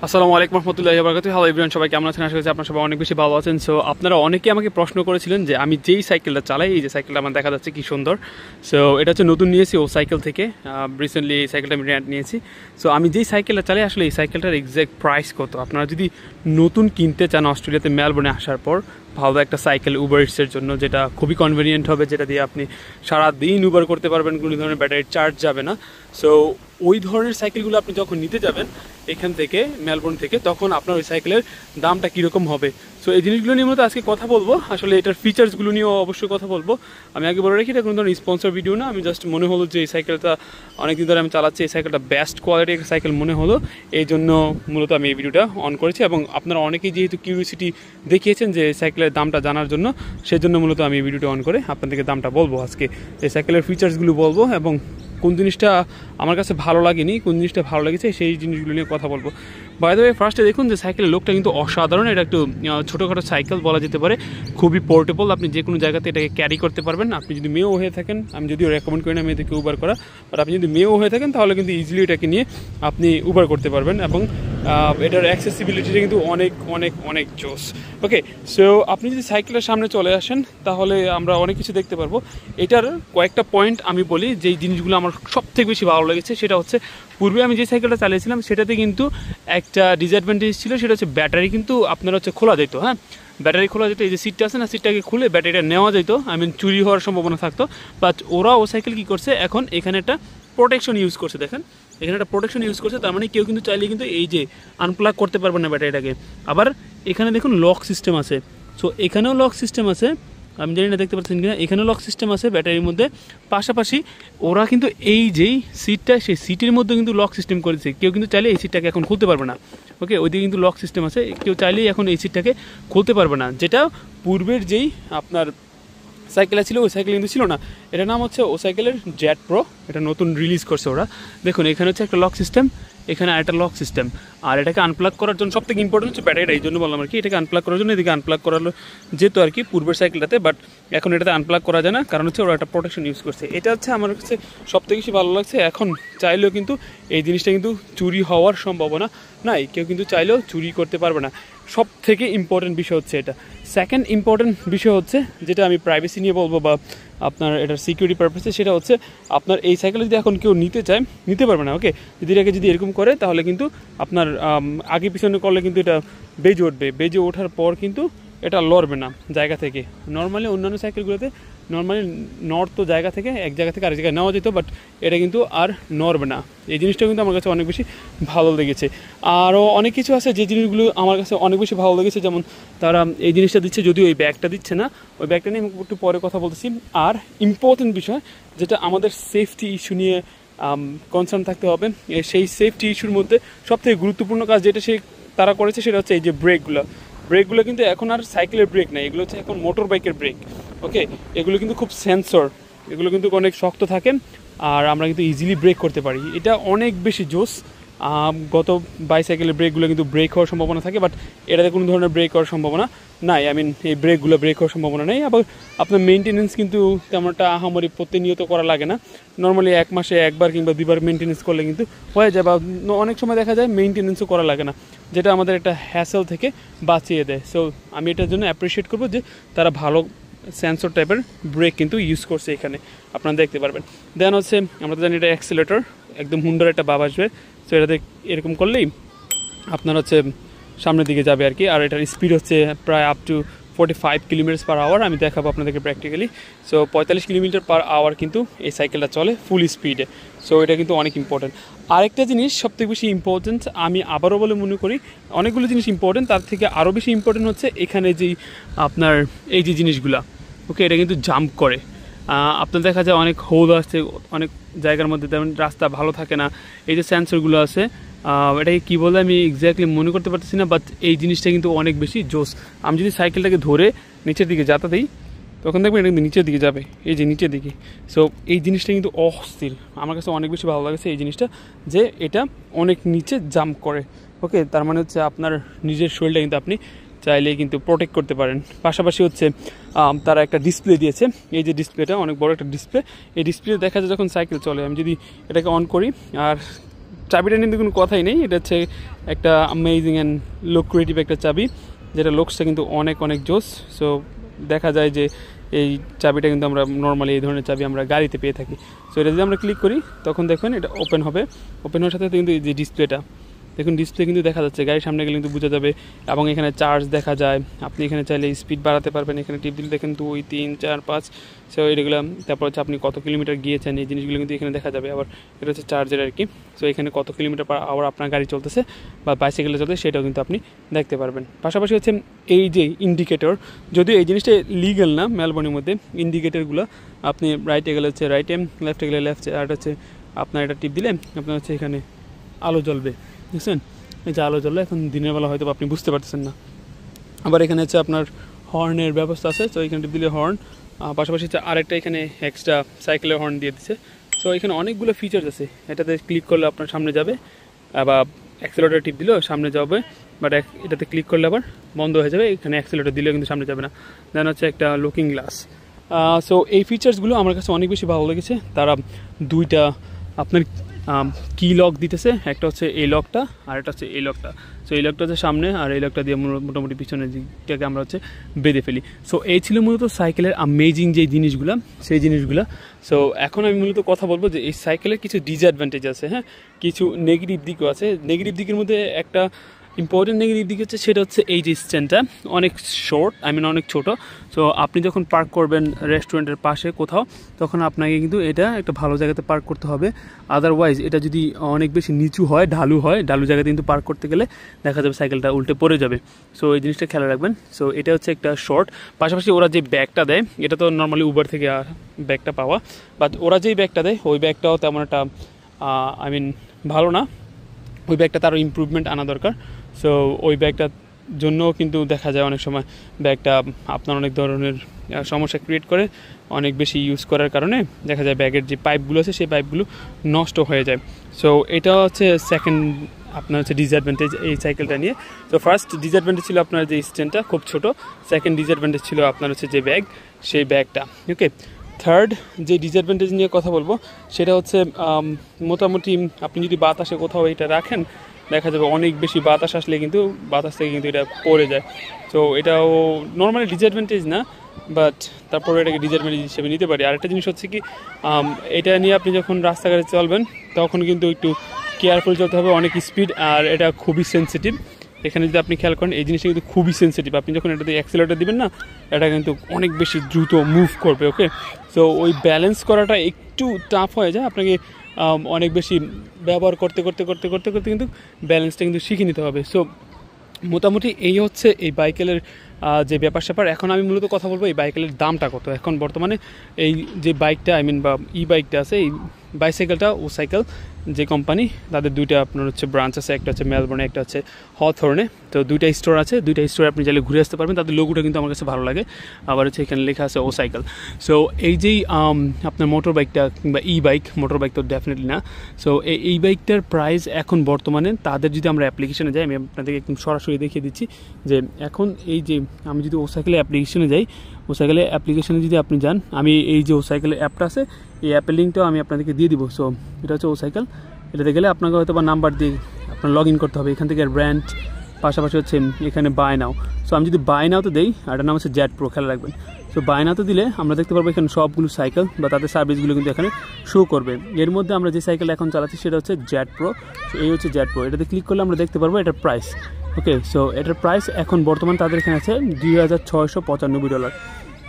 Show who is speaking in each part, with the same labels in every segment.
Speaker 1: আসসালামু আলাইকুম রহমতুল্লাহি ওয়া বারাকাতুহু। হ্যালো এভরিওয়ান, সবাই কেমন আছেন? আশা করছি আপনারা সবাই অনেক বেশি ভালো আছেন। সো আপনারা অনেকেই আমাকে প্রশ্ন করেছিলেন যে আমি যেই সাইকেলটা চালাই, এই যে সাইকেলটা আমার দেখা যাচ্ছে কি সুন্দর। সো এটা হচ্ছে নতুন নিয়েছি ও সাইকেল থেকে। রিসেন্টলি এই সাইকেলটা আমি রেন্ট নিয়েছি। সো আমি যেই সাইকেলটা চালাই, আসলে এই সাইকেলটার এক্স্যাক্ট প্রাইস কত, আপনারা যদি নতুন কিনতে চান অস্ট্রেলিয়াতে মেলবোর্নে আসার পর, ভালো একটা সাইকেল উবার ইটসের জন্য, যেটা খুবই কনভিনিয়েন্ট হবে, যেটা দিয়ে আপনি সারাদিন উবার করতে পারবেন, কোনো ধরনের ব্যাটারির চার্জ যাবে না। সো ওই ধরনের সাইকেলগুলো আপনি যখন নিতে যাবেন এখান থেকে মেলবোর্ন থেকে, তখন আপনার ওই সাইকেলের দামটা কীরকম হবে। সো এই জিনিসগুলো নিয়ে মূলত আজকে কথা বলবো। আসলে এটার ফিচার্সগুলো নিয়েও অবশ্যই কথা বলবো। আমি আগে বলে রাখি, এটা কোনো ধরনের স্পন্সর ভিডিও না। আমি জাস্ট মনে হলো যে এই সাইকেলটা অনেকদিন ধরে আমি চালাচ্ছি, এই সাইকেলটা বেস্ট কোয়ালিটির সাইকেল মনে হলো, এই জন্য মূলত আমি এই ভিডিওটা অন করেছি। এবং আপনারা অনেকেই যেহেতু কিউরিওসিটি দেখিয়েছেন যে সাইকেলের দামটা জানার জন্য, সেই জন্য মূলত আমি এই ভিডিওটা অন করে আপনাদেরকে দামটা বলবো আজকে। এই সাইকেলের ফিচার্সগুলো বলবো এবং কোন জিনিসটা আমার কাছে ভালো লাগেনি, কোন জিনিসটা ভালো লেগেছে, সেই জিনিসগুলো নিয়ে কথা বলবো। বাই দ্য ওয়ে, ফার্স্টে দেখুন যে সাইকেলের লুকটা কিন্তু অসাধারণ। এটা একটু ছোটোখাটো সাইকেল বলা যেতে পারে, খুবই পোর্টেবল, আপনি যে কোনো জায়গাতে এটাকে ক্যারি করতে পারবেন। আপনি যদি মেয়েও হয়ে থাকেন, আমি যদিও রেকমেন্ড করি না মেয়েদেরকে উবার করা, বাট আপনি যদি মেয়েও হয়ে থাকেন তাহলে কিন্তু ইজিলি এটাকে নিয়ে আপনি উবার করতে পারবেন। এবং এটার অ্যাক্সেসিবিলিটিটা কিন্তু অনেক অনেক অনেক জোস। ওকে, সো আপনি যদি সাইকেলের সামনে চলে আসেন তাহলে আমরা অনেক কিছু দেখতে পারবো। এটার কয়েকটা পয়েন্ট আমি বলি, যেই জিনিসগুলো আমার সবথেকে বেশি ভালো লেগেছে। সেটা হচ্ছে, পূর্বে আমি যে সাইকেলটা চালিয়েছিলাম সেটাতে কিন্তু একটা ডিসঅ্যাডভান্টেজ ছিল, সেটা হচ্ছে ব্যাটারি কিন্তু আপনার হচ্ছে খোলা যেত। হ্যাঁ, ব্যাটারি খোলা যেত, এই যে সিটটা আছে না, সিটটাকে খুলে ব্যাটারিটা নেওয়া যেত, চুরি হওয়ার সম্ভাবনা থাকতো। বাট ওরা ও সাইকেল কী করছে, এখন এখানে একটা প্রোটেকশন ইউজ করছে। দেখেন, এখানে একটা প্রোটেকশন ইউজ করছে, তার মানে কেউ কিন্তু চাইলে কিন্তু এই যে আনপ্লাগ করতে পারবে না ব্যাটারিটাকে। আবার এখানে দেখুন লক সিস্টেম আছে। সো এখানেও লক সিস্টেম আছে, আমি জানি না দেখতে পাচ্ছেন কিনা, এখানেও লক সিস্টেম আছে ব্যাটারির মধ্যে। পাশাপাশি ওরা কিন্তু এই যেই সিটটা, সেই সিটের মধ্যে কিন্তু লক সিস্টেম করেছে, কেউ কিন্তু চাইলে এই সিটটাকে এখন খুলতে পারবে না। ওকে, ওইদিকে কিন্তু লক সিস্টেম আছে, কেউ চাইলেই এখন এই সিটটাকে খুলতে পারবে না, যেটা পূর্বের যেই আপনার সাইকেল ছিল ওই সাইকেল কিন্তু ছিল না। এটার নাম হচ্ছে ও সাইকেলের জেট প্রো, এটা নতুন রিলিজ করছে ওরা। দেখুন, এখানে হচ্ছে একটা লক সিস্টেম, এখানে আরেকটা লক সিস্টেম। আর এটাকে আনপ্লাগ করার জন্য সবথেকে ইম্পর্টেন্ট হচ্ছে ব্যাটারিটা, এই জন্য বললাম আর কি। এটাকে আনপ্লাগ করার জন্য এদিকে আনপ্লাগ করালো যেত আর কি পূর্বের সাইকেলটাতে, বাট এখন এটাতে আনপ্লাগ করা যায় না, কারণ হচ্ছে ওরা একটা প্রোটেকশন ইউজ করছে। এটা হচ্ছে আমার কাছে সবথেকে বেশি ভালো লাগছে। এখন চাইলেও কিন্তু এই জিনিসটা কিন্তু চুরি হওয়ার সম্ভাবনা নাই, কেউ কিন্তু চাইলেও চুরি করতে পারবে না। সব থেকে ইম্পর্টেন্ট বিষয় হচ্ছে এটা। সেকেন্ড ইম্পর্টেন্ট বিষয় হচ্ছে, যেটা আমি প্রাইভেসি নিয়ে বলবো বা আপনার এটার সিকিউরিটি পারপাসে, সেটা হচ্ছে আপনার এই সাইকেল যদি এখন কেউ নিতে চায় নিতে পারবে না। ওকে, যদি এটাকে যদি এরকম করে তাহলে কিন্তু আপনার আগে পিছনে করলে কিন্তু এটা বেজে উঠবে, বেজে ওঠার পর কিন্তু এটা লড়বে না জায়গা থেকে। নর্মালি অন্যান্য সাইকেলগুলোতে নর্মালি নড় তো জায়গা থেকে, এক জায়গা থেকে আরেক জায়গায় নেওয়া যেত, বাট এটা কিন্তু আর নড়বে না। এই জিনিসটা কিন্তু আমার কাছে অনেক বেশি ভালো লেগেছে। আরও অনেক কিছু আছে যে জিনিসগুলো আমার কাছে অনেক বেশি ভালো লেগেছে, যেমন তারা এই জিনিসটা দিচ্ছে, যদিও ওই ব্যাগটা দিচ্ছে না, ওই ব্যাগটা নিয়ে আমি একটু পরে কথা বলতেছি। আর ইম্পর্টেন্ট বিষয়, যেটা আমাদের সেফটি ইস্যু নিয়ে কনসার্ন থাকতে হবে, সেই সেফটি ইস্যুর মধ্যে সবথেকে গুরুত্বপূর্ণ কাজ যেটা তারা করেছে, সেটা হচ্ছে এই যে ব্রেকগুলো কিন্তু এখন আর সাইকেলের ব্রেক নাই, এগুলো হচ্ছে এখন মোটর বাইকের ব্রেক। ওকে, এগুলো কিন্তু খুব সেন্সর, এগুলো কিন্তু অনেক শক্ত থাকে, আর আমরা কিন্তু ইজিলি ব্রেক করতে পারি। এটা অনেক বেশি জোস। গত বাইসাইকেলের ব্রেকগুলো কিন্তু ব্রেক হওয়ার সম্ভাবনা থাকে, বাট এটাতে কোনো ধরনের ব্রেক হওয়ার সম্ভাবনা নাই। এই ব্রেকগুলো ব্রেক হওয়ার সম্ভাবনা নেই। আবার আপনার মেনটেনেন্স কিন্তু তেমনটা আহামরি প্রতিনিয়ত করা লাগে না। নর্মালি 1 মাসে 1বার কিংবা 2বার মেনটেনেন্স করলে কিন্তু হয়ে যায়, বা অনেক সময় দেখা যায় মেনটেনেন্সও করা লাগে না, যেটা আমাদের একটা হ্যাসেল থেকে বাঁচিয়ে দেয়। সো আমি এটার জন্য অ্যাপ্রিসিয়েট করবো যে তারা ভালো সেন্সর টাইপের ব্রেক কিন্তু ইউজ করছে এখানে, আপনারা দেখতে পারবেন। দেন হচ্ছে, আমরা তো জানি এটা অ্যাক্সিলেটর, একদম হুন্ডার একটা ভাব আসবে। সো এটাতে এরকম করলেই আপনার হচ্ছে সামনের দিকে যাবে আর কি। আর এটার স্পিড হচ্ছে প্রায় আপ টু 45 কিলোমিটার/আওয়ার। আমি দেখাবো আপনাদেরকে প্র্যাকটিক্যালি। সো 45 কিলোমিটার/আওয়ার কিন্তু এই সাইকেলটা চলে ফুল স্পিডে। সো এটা কিন্তু অনেক ইম্পর্টেন্ট। আরেকটা জিনিস সবথেকে বেশি ইম্পর্টেন্ট, আমি আবারও বলে মনে করি, অনেকগুলো জিনিস ইম্পর্টেন্ট, তার থেকে আরও বেশি ইম্পর্টেন্ট হচ্ছে এখানে যেই আপনার এই যে জিনিসগুলা, ওকে, এটা কিন্তু জাম্প করে। আপনার দেখা যায় অনেক হোল আছে অনেক জায়গার মধ্যে, তেমন রাস্তা ভালো থাকে না। এই যে সেন্সরগুলো আছে, এটাকে কী বলে আমি এক্স্যাক্টলি মনে করতে পারতেছি না, বাট এই জিনিসটা কিন্তু অনেক বেশি জোস। আমি যদি সাইকেলটাকে ধরে নিচের দিকে যাতে দিই, তখন দেখবেন এটা কিন্তু নিচের দিকে যাবে, এই যে নিচের দিকে। সো এই জিনিসটা কিন্তু অস্থির, আমার কাছে অনেক বেশি ভালো লাগছে এই জিনিসটা, যে এটা অনেক নিচে জাম্প করে। ওকে, তার মানে হচ্ছে আপনার নিজের শরীরটা কিন্তু আপনি চাইলেই কিন্তু প্রোটেক্ট করতে পারেন। পাশাপাশি হচ্ছে তারা একটা ডিসপ্লে দিয়েছে, এই যে ডিসপ্লেটা অনেক বড় একটা ডিসপ্লে। এই ডিসপ্লে দেখা যায় যখন সাইকেল চলে। আমি যদি এটাকে অন করি আর চাবিটা নিয়ে কোনো কথাই নেই, এটা হচ্ছে একটা অ্যামেজিং অ্যান্ড লুক ক্রিয়েটিভ একটা চাবি, যেটা লুকসটা কিন্তু অনেক অনেক জোস। সো দেখা যায় যে এই চাবিটা কিন্তু আমরা নর্মালি এই ধরনের চাবি আমরা গাড়িতে পেয়ে থাকি। সো এটা যদি আমরা ক্লিক করি তখন দেখবেন এটা ওপেন হবে। ওপেন হওয়ার সাথে সাথে কিন্তু এই যে ডিসপ্লেটা দেখুন, ডিসপ্লে কিন্তু দেখা যাচ্ছে, গাড়ির সামনে গেলে কিন্তু বোঝা যাবে, এবং এখানে চার্জ দেখা যায়। আপনি এখানে চাইলে স্পিড বাড়াতে পারবেন, এখানে টিপ দিলে দেখেন 2, 3, 4, 5, সো এগুলো। তারপর হচ্ছে আপনি কত কিলোমিটার গিয়েছেন এই জিনিসগুলো কিন্তু এখানে দেখা যাবে। আবার এটা হচ্ছে চার্জের আর কি। সো এখানে কত কিলোমিটার পার আওয়ার আপনার গাড়ি চলতেছে বা বাইসাইকেলে চলতেছে সেটাও কিন্তু আপনি দেখতে পারবেন। পাশাপাশি হচ্ছে এই যে ইন্ডিকেটর, যদিও এই জিনিসটা লিগ্যাল না মেলবোর্নের মধ্যে, ইন্ডিকেটরগুলো আপনি রাইটে গেলে হচ্ছে রাইটে, লেফটে গেলে লেফটে, আর হচ্ছে আপনার এটা টিপ দিলে আপনার হচ্ছে এখানে আলো জ্বলবে, বুঝছেন? এই যে আলো জ্বললে এখন দিনের বেলা হয়তো আপনি বুঝতে পারতেছেন না। আবার এখানে হচ্ছে আপনার হর্নের ব্যবস্থা আছে, তো এখানে টিপ দিলে হর্ন। পাশাপাশি হচ্ছে আরেকটা এখানে এক্সট্রা সাইকেলের হর্ন দিয়ে দিচ্ছে। সো এখানে অনেকগুলো ফিচার্স আছে, এটাতে ক্লিক করলে আপনার সামনে যাবে, আবার অ্যাক্সেলেটর টিপ দিলেও সামনে যাবে, বাট এটাতে ক্লিক করলে আবার বন্ধ হয়ে যাবে। এখানে অ্যাক্সেলেটর দিলেও কিন্তু সামনে যাবে না। দেন হচ্ছে একটা লুকিং গ্লাস। সো এই ফিচার্সগুলো আমার কাছে অনেক বেশি ভালো লেগেছে। তারা দুইটা আপনার কি লক দিতেছে, একটা হচ্ছে এই লকটা আর একটা হচ্ছে এই লকটা। সো এই লকটা হচ্ছে সামনে, আর এই লকটা দিয়ে মোটামুটি পিছনের দিকটাকে আমরা হচ্ছে বেঁধে ফেলি। সো এই ছিল মূলত সাইকেলের অ্যামেজিং যে জিনিসগুলো, সেই জিনিসগুলো। সো এখন আমি মূলত কথা বলবো যে এই সাইকেলের কিছু ডিসঅ্যাডভান্টেজ আছে, হ্যাঁ, কিছু নেগেটিভ দিকও আছে। নেগেটিভ দিকের মধ্যে একটা ইম্পর্টেন্ট নেগেটিভ দিক হচ্ছে, সেটা হচ্ছে এই যে স্ট্যান্ডটা অনেক শর্ট, অনেক ছোটো। সো আপনি যখন পার্ক করবেন রেস্টুরেন্টের পাশে কোথাও, তখন আপনাকে কিন্তু এটা একটা ভালো জায়গাতে পার্ক করতে হবে। আদারওয়াইজ এটা যদি অনেক বেশি নিচু হয়, ঢালু হয়, ঢালু জায়গাতে কিন্তু পার্ক করতে গেলে দেখা যাবে সাইকেলটা উল্টে পড়ে যাবে। সো এই জিনিসটা খেয়াল রাখবেন। সো এটা হচ্ছে একটা শর্ট। পাশাপাশি ওরা যে ব্যাগটা দেয়, এটা তো নর্মালি উবার থেকে ব্যাগটা পাওয়া, বাট ওরা যেই ব্যাগটা দেয় ওই ব্যাগটাও তেমন একটা ভালো না। ওই ব্যাগটা তারও ইমপ্রুভমেন্ট আনা দরকার। সো ওই ব্যাগটার জন্য কিন্তু দেখা যায় অনেক সময় ব্যাগটা আপনার অনেক ধরনের সমস্যা ক্রিয়েট করে, অনেক বেশি ইউজ করার কারণে দেখা যায় ব্যাগের যে পাইপগুলো আছে সেই পাইপগুলো নষ্ট হয়ে যায়। সো এটা হচ্ছে সেকেন্ড আপনার হচ্ছে ডিসঅ্যাডভান্টেজ এই সাইকেলটা নিয়ে। তো ফার্স্ট ডিসঅ্যাডভান্টেজ ছিল আপনার যে স্ট্যান্ডটা খুব ছোট, সেকেন্ড ডিসঅ্যাডভান্টেজ ছিল আপনার হচ্ছে যে ব্যাগ, সেই ব্যাগটা। ওকে, থার্ড যে ডিসঅ্যাডভান্টেজ নিয়ে কথা বলবো সেটা হচ্ছে মোটামুটি আপনি যদি বাতাসে কোথাও এটা রাখেন, দেখা যাবে অনেক বেশি বাতাস আসলে কিন্তু বাতাস থেকে কিন্তু এটা পড়ে যায়। তো এটাও নর্মালি ডিসঅ্যাডভান্টেজ না, বাট তারপরে এটাকে ডিসঅ্যাডভান্টেজ হিসেবে নিতে পারি। আরেকটা জিনিস হচ্ছে কি, এটা নিয়ে আপনি যখন রাস্তাঘাটে চলবেন তখন কিন্তু একটু কেয়ারফুল চলতে হবে, অনেক স্পিড, আর এটা খুবই সেন্সিটিভ। এখানে যদি আপনি খেয়াল করেন এই জিনিসটা কিন্তু খুবই সেন্সিটিভ। আপনি যখন এটাতে অ্যাক্সেলেটর দিবেন না, এটা কিন্তু অনেক বেশি দ্রুত মুভ করবে। ওকে, সো ওই ব্যালেন্স করাটা একটু টাফ হয়ে যায়, আপনাকে অনেক বেশি ব্যবহার করতে করতে করতে করতে করতে কিন্তু ব্যালেন্সটা কিন্তু শিখে নিতে হবে। সো মোটামুটি এই হচ্ছে এই বাইকেলের যে ব্যাপার স্যাপার। এখন আমি মূলত কথা বলবো এই বাইকেলের দামটা কত। এখন বর্তমানে এই যে বাইকটা বা ই বাইকটা আছে, এই বাইসাইকেলটা ও সাইকেল যে কোম্পানি, তাদের দুইটা আপনার হচ্ছে ব্রাঞ্চ আছে, একটা হচ্ছে মেলবোর্নে, একটা হচ্ছে হথর্নে। তো দুইটা স্টোর আছে, দুইটা স্টোরে আপনি চাইলে ঘুরে আসতে পারবেন। তাদের লোগোটা কিন্তু আমার কাছে ভালো লাগে। আবার হচ্ছে এখানে লেখা আছে ও সাইকেল। সো এই যেই আপনার মোটর বাইকটা কিংবা ই বাইক, মোটর বাইক তো ডেফিনেটলি না। সো এই বাইকটার প্রাইস এখন বর্তমানে তাদের যদি আমরা অ্যাপ্লিকেশনে যাই, আমি আপনাদেরকে একদম সরাসরি দেখিয়ে দিচ্ছি যে এখন এই যে আমি যদি ও সাইকেলের অ্যাপ্লিকেশনে যাই, ও সাইকেলের অ্যাপ্লিকেশনে যদি আপনি যান, আমি এই যে ও সাইকেলের অ্যাপটা আছে এই অ্যাপের লিঙ্কটাও আমি আপনাদেরকে দিয়ে দিব। সো এটা হচ্ছে ও সাইকেল। এটাতে গেলে আপনাকে হয়তো বা নাম্বার দিয়ে আপনার লগ ইন করতে হবে। এখান থেকে ব্র্যান্ড, পাশাপাশি হচ্ছে এখানে বাই নাও। সো আমি যদি বাই নাওতে দিই, আর এটার নাম হচ্ছে জেট প্রো, খেয়াল রাখবেন। সো বাই নাওতে দিলে আমরা দেখতে পারবো এখানে সবগুলো সাইকেল বা তাদের সার্ভিসগুলো কিন্তু এখানে শো করবে। এর মধ্যে আমরা যে সাইকেল এখন চালাচ্ছি সেটা হচ্ছে জেট প্রো। সো এই হচ্ছে জেট প্রো। এটাতে ক্লিক করলে আমরা দেখতে পারবো এটার প্রাইস। ওকে, সো এটার প্রাইস এখন বর্তমান তাদের এখানে আছে $2695।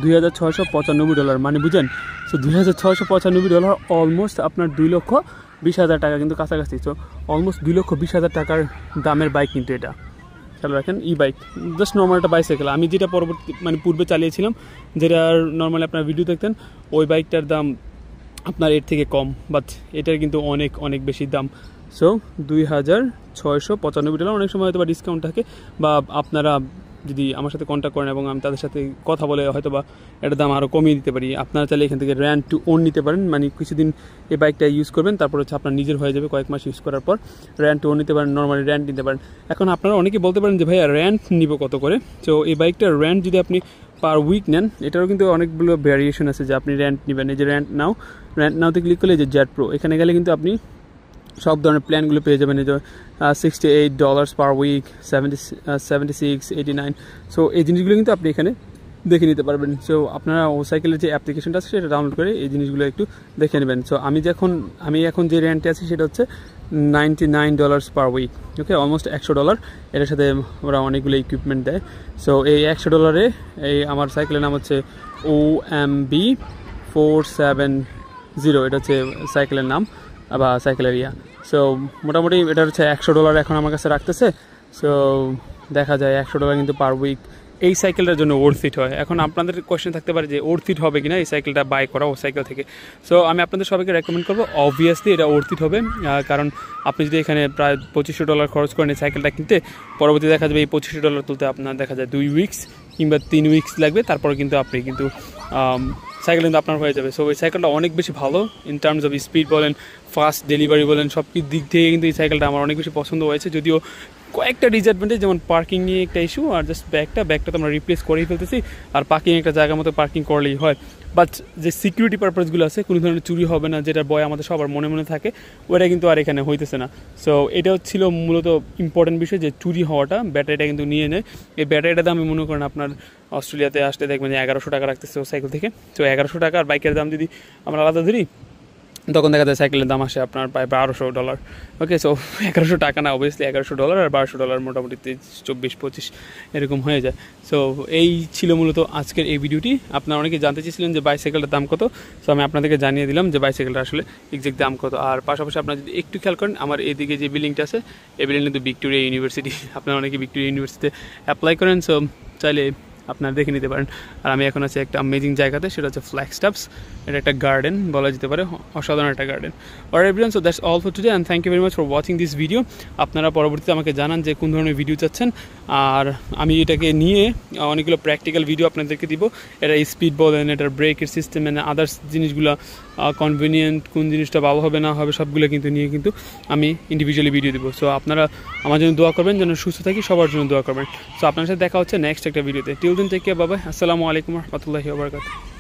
Speaker 1: $2695 মানে বুঝেন। সো $2695 অলমোস্ট আপনার 2,20,000 টাকা কিন্তু কাছাকাছি। সো অলমোস্ট 2,20,000 টাকার দামের বাইক কিন্তু এটা। খেয়াল রাখেন, ই বাইক জাস্ট নর্মাল একটা বাইসাইকেল। আমি যেটা পূর্বে চালিয়েছিলাম, যেটা নর্মালি আপনার ভিডিও দেখতেন, ওই বাইকটার দাম আপনার এর থেকে কম, বাট এটার কিন্তু অনেক অনেক বেশি দাম। সো $2,695। অনেক সময় হয়তো বা ডিসকাউন্ট থাকে, বা আপনারা যদি আমার সাথে কন্ট্যাক্ট করেন এবং আমি তাদের সাথে কথা বলে হয়তো বা এটার দাম আরও কমিয়ে দিতে পারি। আপনারা চাইলে এখান থেকে রেন্ট টু ওন নিতে পারেন, মানে কিছুদিন এই বাইকটা ইউজ করবেন, তারপর হচ্ছে আপনার নিজের হয়ে যাবে কয়েক মাস ইউজ করার পর। রেন্ট টু ওন নিতে পারেন, নর্মালি রেন্ট নিতে পারেন। এখন আপনারা অনেকে বলতে পারেন যে ভাইয়া রেন্ট নিব কত করে। তো এই বাইকটার রেন্ট যদি আপনি পার উইক নেন, এটারও কিন্তু অনেকগুলো ভ্যারিয়েশন আছে যে আপনি রেন্ট নেবেন। এই যে রেন্ট নাওতে ক্লিক করলে যে জেট প্রো, এখানে গেলে কিন্তু আপনি সব ধরনের প্ল্যানগুলো পেয়ে যাবেন। এই যে $68 পার উইক, 76, 89। সো এই জিনিসগুলো কিন্তু আপনি এখানে দেখে নিতে পারবেন। সো আপনারা ও সাইকেলের যে অ্যাপ্লিকেশনটা আছে সেটা ডাউনলোড করে এই জিনিসগুলো একটু দেখে নেবেন। সো আমি এখন যে রেন্টে আছি সেটা হচ্ছে $99 পার উইক। ওকে, অলমোস্ট $100। এটার সাথে ওরা অনেকগুলো ইকুইপমেন্ট দেয়। সো এই $100 এই আমার সাইকেলের নাম হচ্ছে OMB 470। এটা হচ্ছে সাইকেলের নাম বা সাইকেলের সো মোটামুটি এটা হচ্ছে $100 এখন আমার কাছে রাখতেছে। সো দেখা যায় $100 কিন্তু পার উইক এই সাইকেলটার জন্য ওর্থিট হয়। এখন আপনাদের কোয়েশ্চেন থাকতে পারে যে ওর্থিট হবে কিনা এই সাইকেলটা বাই করা ও সাইকেল থেকে। সো আমি আপনাদের সবাইকে রেকমেন্ড করবো, অবভিয়াসলি এটা ওর্থিট হবে। কারণ আপনি যদি এখানে প্রায় $2500 খরচ করেন এই সাইকেলটা কিনতে, পরবর্তী দেখা যাবে এই $2500 তুলতে আপনার দেখা যায় 2 উইকস কিংবা 3 উইকস লাগবে। তারপরে কিন্তু আপনি কিন্তু সাইকেল কিন্তু আপনার হয়ে যাবে। সো এই সাইকেলটা অনেক বেশি ভালো ইন টার্মস অফ স্পিড বলেন, ফাস্ট ডেলিভারি বলেন, সব দিক থেকে কিন্তু এই সাইকেলটা আমার অনেক বেশি পছন্দ হয়েছে। যদিও কয়েকটা ডিসঅ্যাডভান্টেজ, যেমন পার্কিং নিয়ে একটা ইস্যু, আর জাস্ট ব্যাগটা তো আমরা রিপ্লেস করেই ফেলতেছি, আর পার্কিং একটা জায়গা মতো পার্কিং করলেই হয়। বাট যে সিকিউরিটি পারপাসগুলো আছে, কোনো ধরনের চুরি হবে না, যেটার ভয় আমাদের সবার মনে মনে থাকে, ওটা কিন্তু আর এখানে হইতেছে না। সো এটাও ছিল মূলত ইম্পর্টেন্ট বিষয় যে চুরি হওয়াটা। ব্যাটারিটা কিন্তু নিয়ে নেয়। এই ব্যাটারিটা দাম আমি মনে করেন আপনার অস্ট্রেলিয়াতে আসলে দেখবেন যে $1100 রাখতেছে ও সাইকেল থেকে। তো $1100 আর বাইকের দাম যদি আমরা আলাদা ধরি, তখন দেখা যায় সাইকেলের দাম আসে আপনার প্রায় $1200। ওকে, সো $1100 না, অবভিয়াসলি $1100 আর $1200 মোটামুটি 24-25 এরকম হয়ে যায়। সো এই ছিল মূলত আজকের এই ভিডিওটি। আপনারা অনেকে জানতে চেয়েছিলেন যে বাইসাইকেলটার দাম কত। সো আমি আপনাদেরকে জানিয়ে দিলাম যে বাইসাইকেলটা আসলে এক্সাক্ট দাম কত। আর পাশাপাশি আপনারা যদি একটু খেয়াল করেন, আমার এইদিকে যে বিল্ডিংটা আছে, এই বিল্ডিংটা কিন্তু ভিক্টোরিয়া ইউনিভার্সিটি। আপনারা অনেকে ভিক্টোরিয়া ইউনিভার্সিটিতে অ্যাপ্লাই করেন। সো চাইলে আপনারা দেখে নিতে পারেন। আর আমি এখন আছি একটা অ্যামেজিং জায়গাতে, সেটা হচ্ছে ফ্ল্যাগস্টাফস। এটা একটা গার্ডেন বলা যেতে পারে, অসাধারণ একটা garden. Alright everyone, so that's all for today and thank you very much for watching this video. আপনারা পরবর্তীতে আমাকে জানান যে কোন ধরনের ভিডিও চাচ্ছেন, আর আমি এটাকে নিয়ে অনেকগুলো প্র্যাকটিক্যাল ভিডিও আপনাদেরকে দিব। এটা স্পিড বলেন, এটার ব্রেকের সিস্টেম, মানে আদার্স জিনিসগুলো, কনভিনিয়েন্ট কোন জিনিসটা ভালো হবে না হবে, সবগুলো কিন্তু নিয়ে কিন্তু আমি ইন্ডিভিজুয়ালি ভিডিও দেবো। সো আপনারা আমার জন্য দোয়া করবেন, যেন সুস্থ থাকি, সবার জন্য দোয়া করবেন। সো আপনার সাথে দেখা হচ্ছে নেক্সট একটা ভিডিওতে। Till then, take care, bye bye. আসসালামু আলাইকুম রহমতুল্লাহি ওয়া বারাকাতুহু।